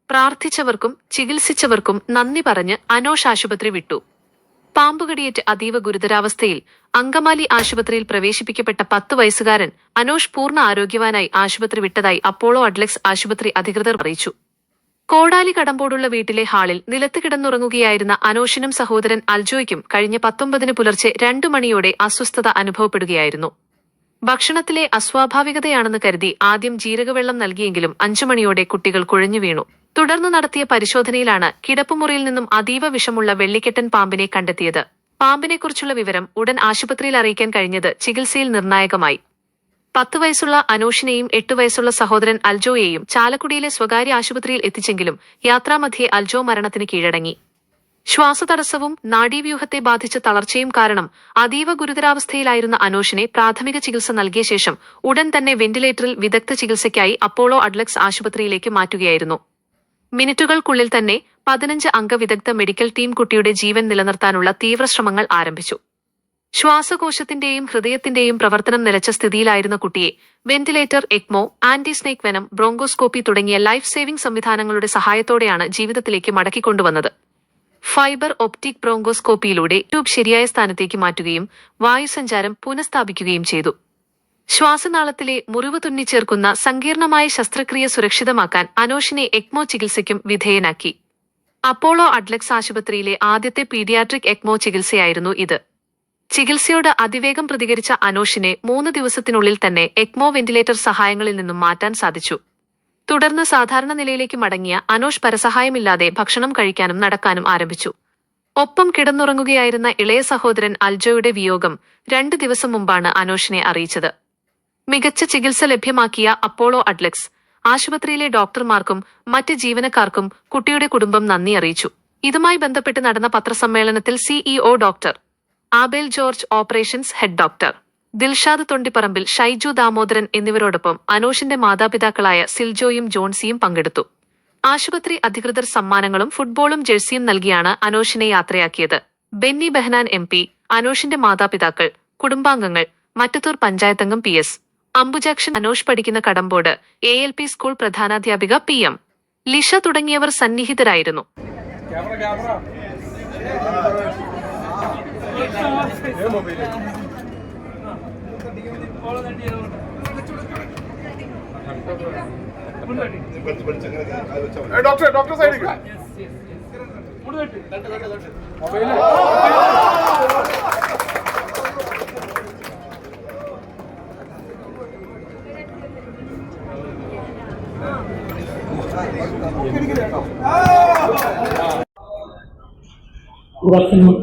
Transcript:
പ്രാർത്ഥിച്ചവർക്കും ചികിത്സിച്ചവർക്കും നന്ദി പറഞ്ഞ് അനോഷ് ആശുപത്രി വിട്ടു. പാമ്പുകടിയേറ്റ് അതീവ ഗുരുതരാവസ്ഥയിൽ അങ്കമാലി ആശുപത്രിയിൽ പ്രവേശിപ്പിക്കപ്പെട്ട 10 വയസ്സുകാരൻ അനോഷ് പൂർണ്ണ ആരോഗ്യവാനായി ആശുപത്രി വിട്ടതായി അപ്പോളോ അഡ്ലക്സ് ആശുപത്രി അധികൃതർ അറിയിച്ചു. കോടാലി കടമ്പോടുള്ള വീട്ടിലെ ഹാളിൽ നിലത്ത് കിടന്നുറങ്ങുകയായിരുന്ന അനോഷിനും സഹോദരൻ അൽജോയ്ക്കും കഴിഞ്ഞ 19-ന് പുലർച്ചെ 2 മണിയോടെ അസ്വസ്ഥത അനുഭവപ്പെടുകയായിരുന്നു. ഭക്ഷണത്തിലെ അസ്വാഭാവികതയാണെന്ന് കരുതി ആദ്യം ജീരകവെള്ളം നൽകിയെങ്കിലും 5 മണിയോടെ കുട്ടികൾ കുഴഞ്ഞു വീണു. തുടർന്ന് നടത്തിയ പരിശോധനയിലാണ് കിടപ്പുമുറിയിൽ നിന്നും അതീവ വിഷമുള്ള വെള്ളിക്കെട്ടൻ പാമ്പിനെ കണ്ടെത്തിയത്. പാമ്പിനെക്കുറിച്ചുള്ള വിവരം ഉടൻ ആശുപത്രിയിൽ അറിയിക്കാൻ കഴിഞ്ഞത് ചികിത്സയിൽ നിർണായകമായി. 10 വയസ്സുള്ള അനോഷിനെയും 8 വയസ്സുള്ള സഹോദരൻ അൽജോയെയും ചാലക്കുടിയിലെ സ്വകാര്യ ആശുപത്രിയിൽ എത്തിച്ചെങ്കിലും യാത്രാമധ്യേ അൽജോ മരണത്തിന് കീഴടങ്ങി. ശ്വാസതടസ്സവും നാഡീവ്യൂഹത്തെ ബാധിച്ച തളർച്ചയും കാരണം അതീവ ഗുരുതരാവസ്ഥയിലായിരുന്ന അനോഷിനെ പ്രാഥമിക ചികിത്സ നൽകിയ ശേഷം ഉടൻ തന്നെ വെന്റിലേറ്ററിൽ വിദഗ്ധ ചികിത്സയ്ക്കായി അപ്പോളോ അഡ്ലക്സ് ആശുപത്രിയിലേക്ക് മാറ്റുകയായിരുന്നു. മിനിറ്റുകൾക്കുള്ളിൽ തന്നെ 15 അംഗ വിദഗ്ധ മെഡിക്കൽ ടീം കുട്ടിയുടെ ജീവൻ നിലനിർത്താനുള്ള തീവ്രശ്രമങ്ങൾ ആരംഭിച്ചു. ശ്വാസകോശത്തിന്റെയും ഹൃദയത്തിന്റെയും പ്രവർത്തനം നിലച്ച സ്ഥിതിയിലായിരുന്ന കുട്ടിയെ വെന്റിലേറ്റർ, എക്മോ, ആന്റിസ്നേക് വെനം, ബ്രോങ്കോസ്കോപ്പി തുടങ്ങിയ ലൈഫ് സേവിംഗ് സംവിധാനങ്ങളുടെ സഹായത്തോടെയാണ് ജീവിതത്തിലേക്ക് മടക്കിക്കൊണ്ടുവന്നത്. ഫൈബർ ഒപ്റ്റിക് ബ്രോങ്കോസ്കോപ്പിയിലൂടെ ട്യൂബ് ശരിയായ സ്ഥാനത്തേക്ക് മാറ്റുകയും വായുസഞ്ചാരം പുനഃസ്ഥാപിക്കുകയും ചെയ്തു. ശ്വാസനാളത്തിലെ മുറിവ് തുന്നിച്ചേർക്കുന്ന സങ്കീർണമായ ശസ്ത്രക്രിയ സുരക്ഷിതമാക്കാൻ അനോഷിനെ എക്മോ ചികിത്സയ്ക്കും വിധേയനാക്കി. അപ്പോളോ അഡ്ലക്സ് ആശുപത്രിയിലെ ആദ്യത്തെ പീഡിയാട്രിക് എക്മോ ചികിത്സയായിരുന്നു ഇത്. ചികിത്സയോട് അതിവേഗം പ്രതികരിച്ച അനോഷിനെ 3 ദിവസത്തിനുള്ളിൽ തന്നെ എക്മോ വെന്റിലേറ്റർ സഹായങ്ങളിൽ നിന്നും മാറ്റാൻ സാധിച്ചു. തുടർന്ന് സാധാരണ നിലയിലേക്ക് മടങ്ങിയ അനോഷ് പരസഹായമില്ലാതെ ഭക്ഷണം കഴിക്കാനും നടക്കാനും ആരംഭിച്ചു. ഒപ്പം കിടന്നുറങ്ങുകയായിരുന്ന ഇളയ സഹോദരൻ അൽജോയുടെ വിയോഗം 2 ദിവസം മുമ്പാണ് അനോഷിനെ അറിയിച്ചത്. മികച്ച ചികിത്സ ലഭ്യമാക്കിയ അപ്പോളോ അഡ്ലക്സ് ആശുപത്രിയിലെ ഡോക്ടർമാർക്കും മറ്റ് ജീവനക്കാർക്കും കുട്ടിയുടെ കുടുംബം നന്ദി അറിയിച്ചു. ഇതുമായി ബന്ധപ്പെട്ട് നടന്ന പത്രസമ്മേളനത്തിൽ CEO doctor Abel George, operations head doctor Dilshad Thondiparambil, Shaiju Damodaran എന്നിവരോടൊപ്പം അനോഷിന്റെ മാതാപിതാക്കളായ സിൽജോയും ജോൺസിയും പങ്കെടുത്തു. ആശുപത്രി അധികൃതർ സമ്മാനങ്ങളും ഫുട്ബോളും ജേഴ്സിയും നൽകിയാണ് അനോഷിനെ യാത്രയാക്കിയത്. ബെന്നി ബെഹനാൻ MP, അനോഷിന്റെ മാതാപിതാക്കൾ, കുടുംബാംഗങ്ങൾ, മറ്റത്തൂർ പഞ്ചായത്തംഗം PS അംബുജാക്ഷൻ, അനോഷ് പഠിക്കുന്ന കടമ്പോട് ALP സ്കൂൾ പ്രധാനാധ്യാപിക PM ലിഷ തുടങ്ങിയവർ സന്നിഹിതരായിരുന്നു. ഡോക്ടർ സൈഡിൽ Good afternoon.